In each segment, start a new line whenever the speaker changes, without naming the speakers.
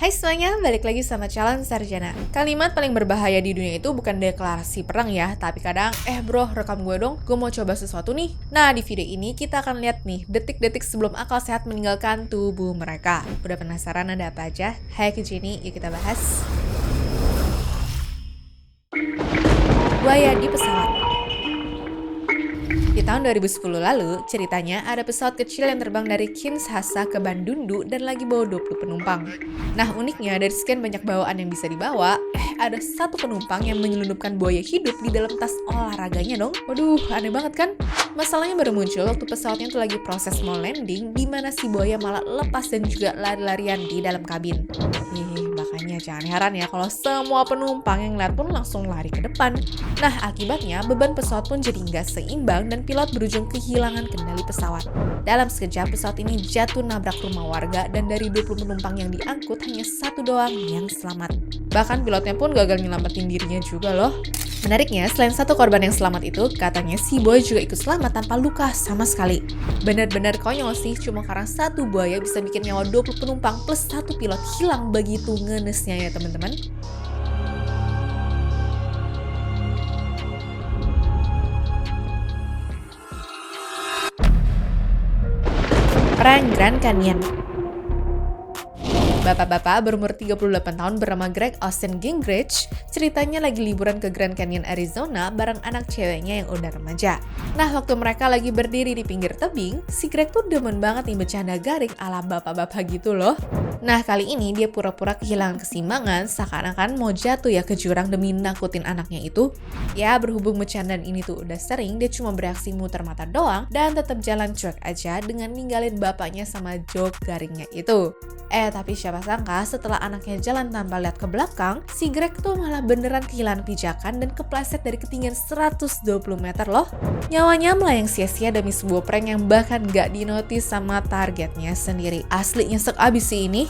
Hai semuanya, balik lagi sama Calon Sarjana. Kalimat paling berbahaya di dunia itu bukan deklarasi perang ya, tapi kadang, bro, rekam gue dong, gue mau coba sesuatu nih. Nah, di video ini kita akan lihat nih, detik-detik sebelum akal sehat meninggalkan tubuh mereka. Udah penasaran ada apa aja? Hai ke Jenny, yuk kita bahas. Buaya di pesawat. Di tahun 2010 lalu, ceritanya ada pesawat kecil yang terbang dari Kinshasa ke Bandundu dan lagi bawa 20 penumpang. Nah, uniknya dari sekian banyak bawaan yang bisa dibawa, ada satu penumpang yang menyelundupkan buaya hidup di dalam tas olahraganya dong. Waduh, aneh banget kan? Masalahnya baru muncul waktu pesawatnya itu lagi proses mau landing, di mana si buaya malah lepas dan juga lari-larian di dalam kabin. Makanya jangan heran ya kalau semua penumpang yang lihat pun langsung lari ke depan. Nah, akibatnya beban pesawat pun jadi nggak seimbang dan pilot berujung kehilangan kendali pesawat. Dalam sekejap, pesawat ini jatuh nabrak rumah warga dan dari 20 penumpang yang diangkut hanya satu doang yang selamat. Bahkan pilotnya pun gagal nyelamatin dirinya juga loh. Menariknya, selain satu korban yang selamat itu, katanya si buaya juga ikut selamat tanpa luka sama sekali. Benar-benar konyol sih, cuma karena satu buaya bisa bikin nyawa 20 penumpang plus satu pilot hilang, begitu ngenesnya ya teman-teman. Perang Grand Canyon. Bapak-bapak berumur 38 tahun bernama Greg Austin Gingrich ceritanya lagi liburan ke Grand Canyon, Arizona bareng anak ceweknya yang udah remaja. Nah, waktu mereka lagi berdiri di pinggir tebing, si Greg tuh demen banget nih bercanda garing ala bapak-bapak gitu loh. Nah, kali ini dia pura-pura kehilangan keseimbangan seakan-akan mau jatuh ya ke jurang demi nakutin anaknya itu. Ya, berhubung bercandaan ini tuh udah sering, dia cuma bereaksi muter mata doang dan tetap jalan cuek aja dengan ninggalin bapaknya sama joke garingnya itu. Tapi siapa sangka setelah anaknya jalan tanpa lihat ke belakang, si Greg tuh malah beneran kehilangan pijakan dan kepleset dari ketinggian 120 meter loh. Nyawanya melayang sia-sia demi sebuah prank yang bahkan gak dinotis sama targetnya sendiri. Asli nyesek abis sih ini.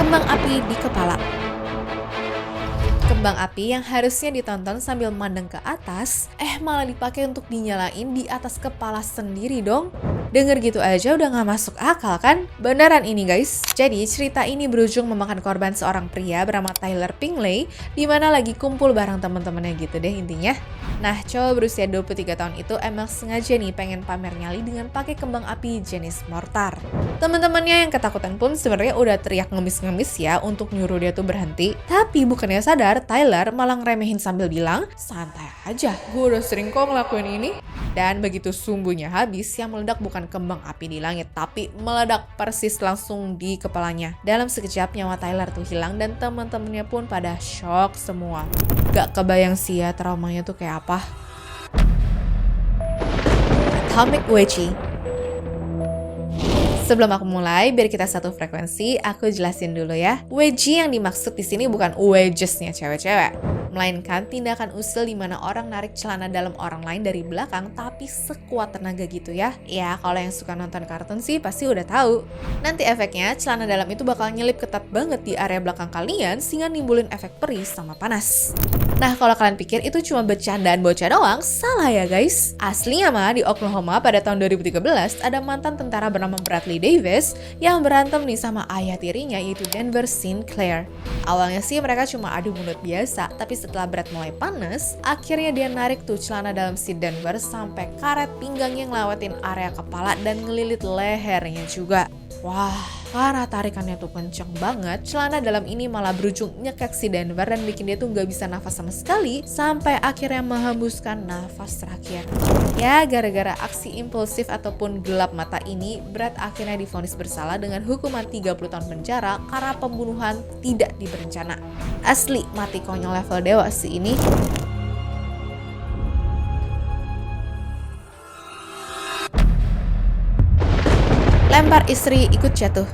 Kembang api di kepala. Kembang api yang harusnya ditonton sambil mandang ke atas, malah dipakai untuk dinyalain di atas kepala sendiri dong. Denger gitu aja udah gak masuk akal kan? Beneran ini guys. Jadi cerita ini berujung memakan korban seorang pria bernama Tyler Pingley, di mana lagi kumpul bareng temen-temennya gitu deh intinya. Nah, cowok berusia 23 tahun itu emang sengaja nih pengen pamer nyali dengan pakai kembang api jenis mortar. Teman-temannya yang ketakutan pun sebenarnya udah teriak ngemis-ngemis ya untuk nyuruh dia tuh berhenti. Tapi bukannya sadar, Tyler malah ngeremehin sambil bilang, santai aja, gue udah sering kok ngelakuin ini. Dan begitu sumbunya habis, yang meledak bukan kembang api di langit, tapi meledak persis langsung di kepalanya. Dalam sekejap nyawa Tyler tuh hilang dan teman-temannya pun pada shock semua. Gak kebayang sih ya traumanya tuh kayak apa. Atomic Wedgie. Sebelum aku mulai, biar kita satu frekuensi, aku jelasin dulu ya. Wedgie yang dimaksud di sini bukan wedges-nya cewek-cewek, melainkan tindakan usil di mana orang narik celana dalam orang lain dari belakang tapi sekuat tenaga gitu ya. Ya, kalau yang suka nonton kartun sih pasti udah tahu. Nanti efeknya celana dalam itu bakal nyelip ketat banget di area belakang kalian sehingga nimbulin efek perih sama panas. Nah, kalau kalian pikir itu cuma bercandaan bocah doang, salah ya guys. Aslinya mah di Oklahoma pada tahun 2013 ada mantan tentara bernama Bradley Davis yang berantem nih sama ayah tirinya yaitu Denver Sinclair. Awalnya sih mereka cuma adu mulut biasa, tapi setelah Brad mulai panas, akhirnya dia narik tuh celana dalam si Denver sampai karet pinggangnya ngelewatin area kepala dan ngelilit lehernya juga. Wah, karena tarikannya tuh kenceng banget, celana dalam ini malah berujung nyekek si Denver dan bikin dia tuh gak bisa nafas sama sekali sampai akhirnya menghembuskan nafas terakhir. Ya, gara-gara aksi impulsif ataupun gelap mata ini, Brad akhirnya divonis bersalah dengan hukuman 30 tahun penjara karena pembunuhan tidak diberencana. Asli, mati konyol level dewa sih ini. Lempar istri ikut jatuh.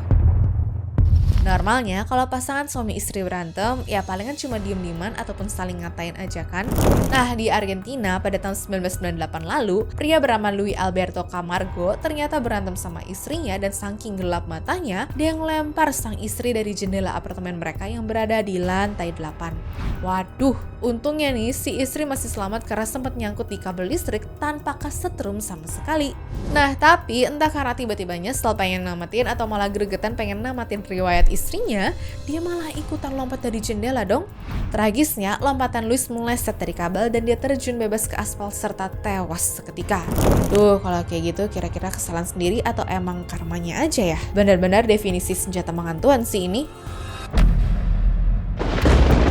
Normalnya kalau pasangan suami istri berantem, ya palingan cuma diem-dieman ataupun saling ngatain aja kan. Nah, di Argentina pada tahun 1998 lalu, pria bernama Luis Alberto Camargo ternyata berantem sama istrinya dan saking gelap matanya, dia ngelempar sang istri dari jendela apartemen mereka yang berada di lantai 8. Waduh, untungnya nih si istri masih selamat karena sempat nyangkut di kabel listrik tanpa kesetrum sama sekali. Nah, tapi entah karena tiba-tiba nyesel pengen namatin atau malah gregetan pengen namatin riwayat istrinya, dia malah ikutan lompat dari jendela dong. Tragisnya, lompatan Luis meleset dari kabel dan dia terjun bebas ke aspal serta tewas seketika. Duh, kalau kayak gitu kira-kira kesalahan sendiri atau emang karmanya aja ya? Benar-benar definisi senjata menghantuan sih ini.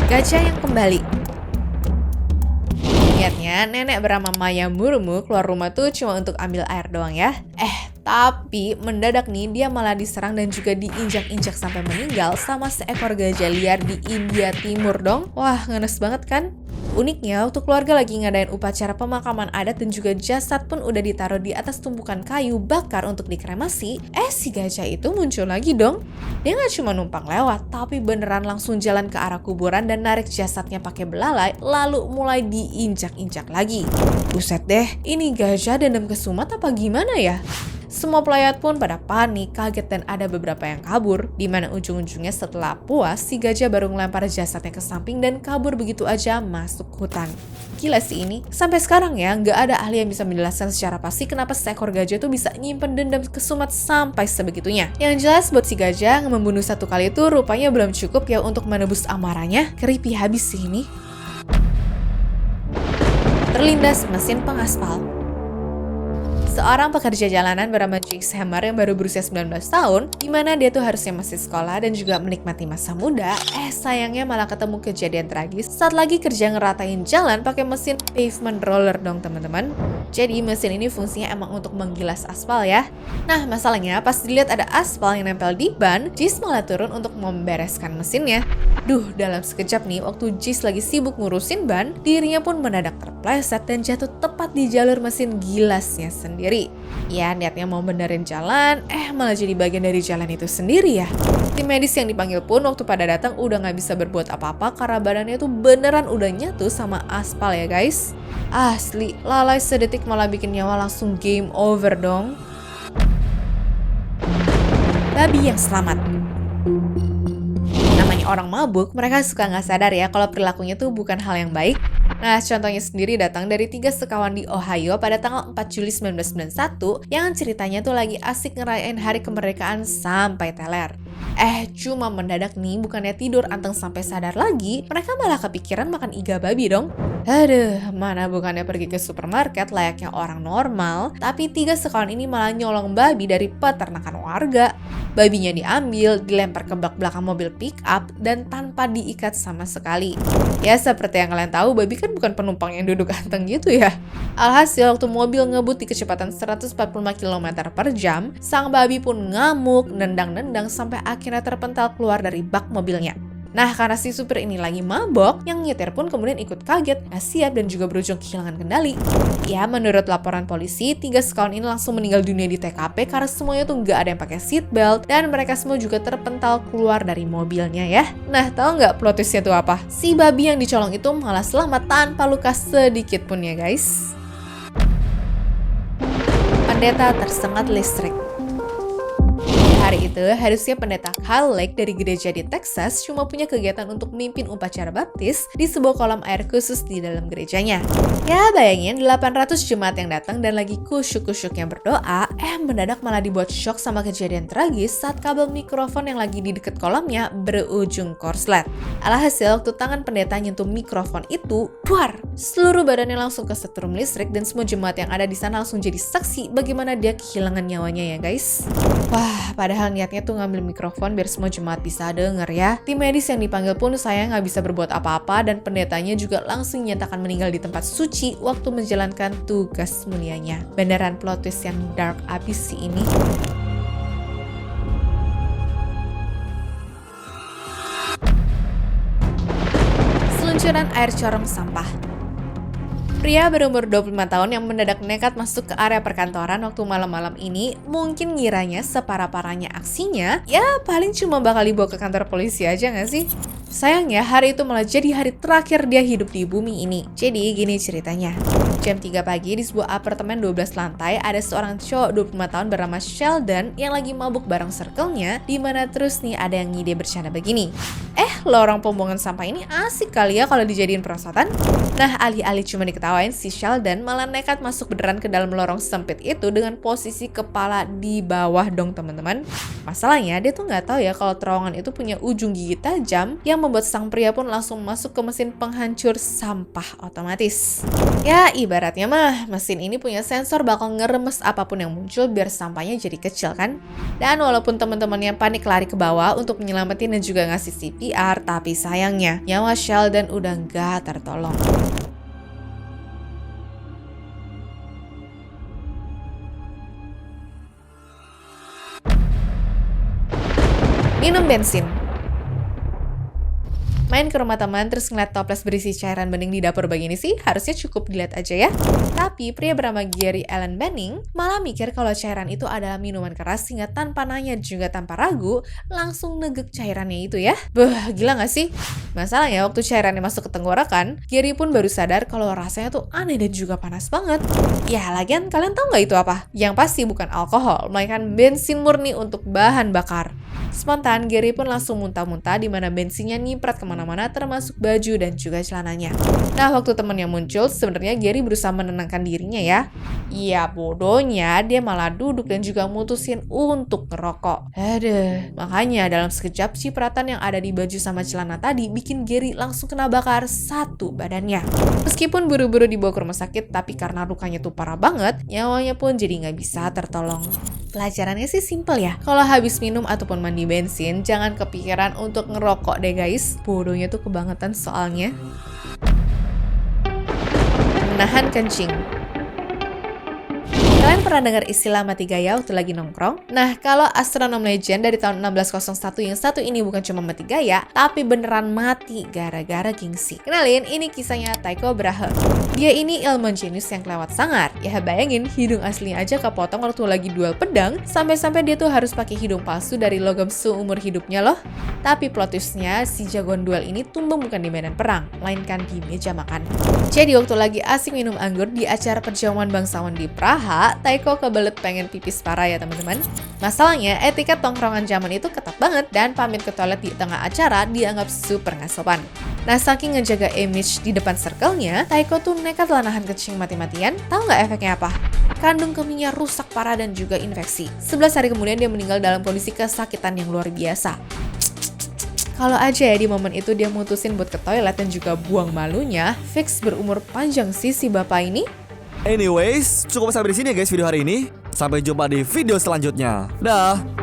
Gajah yang kembali. Niatnya, nenek bernama Maya Murmu keluar rumah tuh cuma untuk ambil air doang ya. Tapi mendadak nih dia malah diserang dan juga diinjak-injak sampai meninggal sama seekor gajah liar di India Timur dong. Wah, ngenes banget kan? Uniknya, waktu keluarga lagi ngadain upacara pemakaman adat dan juga jasad pun udah ditaruh di atas tumpukan kayu bakar untuk dikremasi, si gajah itu muncul lagi dong. Dia nggak cuma numpang lewat, tapi beneran langsung jalan ke arah kuburan dan narik jasadnya pakai belalai, lalu mulai diinjak-injak lagi. Buset deh, ini gajah dendam kesumat apa gimana ya? Semua pelayat pun pada panik, kaget dan ada beberapa yang kabur, di mana ujung-ujungnya setelah puas, si gajah baru ngelempar jasadnya ke samping dan kabur begitu aja masuk hutan. Gila sih ini, sampai sekarang ya nggak ada ahli yang bisa menjelaskan secara pasti kenapa seekor gajah tuh bisa nyimpen dendam kesumat sampai sebegitunya. Yang jelas buat si gajah membunuh satu kali itu rupanya belum cukup ya untuk menebus amarahnya. Creepy habis sih ini. Terlindas mesin pengaspal. Seorang pekerja jalanan bernama Jake Hammer yang baru berusia 19 tahun, di mana dia tuh harusnya masih sekolah dan juga menikmati masa muda, sayangnya malah ketemu kejadian tragis saat lagi kerja ngeratain jalan pakai mesin pavement roller dong teman-teman. Jadi mesin ini fungsinya emang untuk menggilas aspal ya. Nah masalahnya pas dilihat ada aspal yang nempel di ban, Jis malah turun untuk membereskan mesinnya. Duh, dalam sekejap nih waktu Jis lagi sibuk ngurusin ban, dirinya pun mendadak terpleset dan jatuh tepat di jalur mesin gilasnya sendiri. Ya niatnya mau benerin jalan, malah jadi bagian dari jalan itu sendiri ya. Tim medis yang dipanggil pun waktu pada datang udah gak bisa berbuat apa-apa karena badannya tuh beneran udah nyatu sama aspal ya guys. Asli, lalai sedetik malah bikin nyawa langsung game over dong. Babi yang selamat. Namanya orang mabuk, mereka suka nggak sadar ya kalau perilakunya tuh bukan hal yang baik. Nah, contohnya sendiri datang dari 3 sekawan di Ohio pada tanggal 4 Juli 1991 yang ceritanya tuh lagi asik ngerayain hari kemerdekaan sampai teler. Cuma mendadak nih bukannya tidur anteng sampai sadar lagi, mereka malah kepikiran makan iga babi dong. Aduh, mana bukannya pergi ke supermarket layaknya orang normal, tapi 3 sekawan ini malah nyolong babi dari peternakan warga. Babinya diambil, dilempar ke bak belakang mobil pick up, dan tanpa diikat sama sekali. Ya seperti yang kalian tahu, babi kan bukan penumpang yang duduk anteng gitu ya. Alhasil waktu mobil ngebut di kecepatan 145 km per jam, sang babi pun ngamuk, nendang-nendang sampai akhirnya terpental keluar dari bak mobilnya. Nah, karena si supir ini lagi mabok, yang nyetir pun kemudian ikut kaget, gak siap dan juga berujung kehilangan kendali. Ya, menurut laporan polisi, 3 sekawan ini langsung meninggal dunia di TKP karena semuanya tuh gak ada yang pakai seatbelt dan mereka semua juga terpental keluar dari mobilnya ya. Nah, tahu nggak plot twistnya tuh apa? Si babi yang dicolong itu malah selamat tanpa luka sedikit pun ya guys. Pendeta tersengat listrik. Hari itu, harusnya pendeta Kyle Lake dari gereja di Texas cuma punya kegiatan untuk memimpin upacara baptis di sebuah kolam air khusus di dalam gerejanya. Ya, bayangin 800 jemaat yang datang dan lagi kusyuk-kusyuknya berdoa, mendadak malah dibuat shock sama kejadian tragis saat kabel mikrofon yang lagi di dekat kolamnya berujung korslet. Alhasil, waktu tangan pendeta nyentuh mikrofon itu, buar! Seluruh badannya langsung kesetrum listrik dan semua jemaat yang ada di sana langsung jadi saksi bagaimana dia kehilangan nyawanya ya guys. Wah, padahal niatnya tuh ngambil mikrofon biar semua jemaat bisa denger ya. Tim medis yang dipanggil pun sayang nggak bisa berbuat apa-apa dan pendetanya juga langsung nyatakan meninggal di tempat suci waktu menjalankan tugas mulianya. Beneran plot twist yang dark abis sih ini. Seluncuran air corong sampah. Pria berumur 25 tahun yang mendadak nekat masuk ke area perkantoran waktu malam-malam ini mungkin ngiranya separah-parahnya aksinya, ya paling cuma bakal dibawa ke kantor polisi aja nggak sih? Sayangnya hari itu malah jadi hari terakhir dia hidup di bumi ini. Jadi gini ceritanya. Jam 3 pagi di sebuah apartemen 12 lantai ada seorang cowok 25 tahun bernama Sheldon yang lagi mabuk bareng circle-nya, dimana terus nih ada yang ngide bercanda begini. Lorong pembuangan sampah ini asik kali ya kalau dijadiin perosotan. Nah, alih-alih cuma diketawain, si Sheldon malah nekat masuk beneran ke dalam lorong sempit itu dengan posisi kepala di bawah dong teman-teman. Masalahnya dia tuh nggak tahu ya kalau terowongan itu punya ujung gigi tajam yang membuat sang pria pun langsung masuk ke mesin penghancur sampah otomatis. Ya, ibaratnya mah mesin ini punya sensor bakal ngeremes apapun yang muncul biar sampahnya jadi kecil kan. Dan walaupun teman-temannya panik lari ke bawah untuk menyelamatin dan juga ngasih CPR, tapi sayangnya nyawa Sheldon udah nggak tertolong. Minum bensin. Main ke rumah teman terus ngeliat toples berisi cairan bening di dapur begini sih harusnya cukup dilihat aja ya. Tapi pria bernama Gary Allen Benning malah mikir kalau cairan itu adalah minuman keras sehingga tanpa nanya juga tanpa ragu langsung negek cairannya itu ya. Gila gak sih? Masalahnya waktu cairannya masuk ke tenggorokan, Gary pun baru sadar kalau rasanya tuh aneh dan juga panas banget. Ya lagian kalian tahu nggak itu apa? Yang pasti bukan alkohol, melainkan bensin murni untuk bahan bakar. Spontan, Gary pun langsung muntah-muntah di mana bensinnya nyiprat kemana-mana termasuk baju dan juga celananya. Nah, waktu temannya muncul, sebenarnya Gary berusaha menenangkan dirinya ya. Iya, bodohnya dia malah duduk dan juga mutusin untuk ngerokok. Makanya dalam sekejap cipratan yang ada di baju sama celana tadi bikin Gary langsung kena bakar satu badannya. Meskipun buru-buru dibawa ke rumah sakit, tapi karena lukanya tuh parah banget, nyawanya pun jadi nggak bisa tertolong. Pelajarannya sih simple ya. Kalau habis minum ataupun mandi bensin, jangan kepikiran untuk ngerokok deh guys. Bodohnya tuh kebangetan soalnya. Menahan kencing. Kalian pernah dengar istilah mati gaya waktu lagi nongkrong? Nah, kalau astronom legend dari tahun 1601 yang satu ini bukan cuma mati gaya, tapi beneran mati gara-gara gengsi. Kenalin, ini kisahnya Tycho Brahe. Dia ini ilmuwan jenius yang kelewat sangar. Ya bayangin, hidung aslinya aja kepotong waktu lagi duel pedang, sampai-sampai dia tuh harus pakai hidung palsu dari logam seumur hidupnya loh. Tapi plot twistnya, si jagoan duel ini tumbang bukan di medan perang, melainkan di meja makan. Jadi waktu lagi asik minum anggur di acara perjamuan bangsawan di Praha, Tycho kebelet pengen pipis parah ya teman-teman. Masalahnya, etiket tongkrongan zaman itu ketat banget dan pamit ke toilet di tengah acara dianggap super nggak sopan. Nah, saking ngejaga image di depan circle-nya, Tycho tuh nekat lah nahan kencing mati-matian. Tahu nggak efeknya apa? Kandung kemihnya rusak parah dan juga infeksi. 11 hari kemudian dia meninggal dalam kondisi kesakitan yang luar biasa. Kalau aja ya di momen itu dia mutusin buat ke toilet dan juga buang malunya, fix berumur panjang sih si bapak ini.
Anyways, cukup sampai di sini ya guys video hari ini. Sampai jumpa di video selanjutnya. Dah.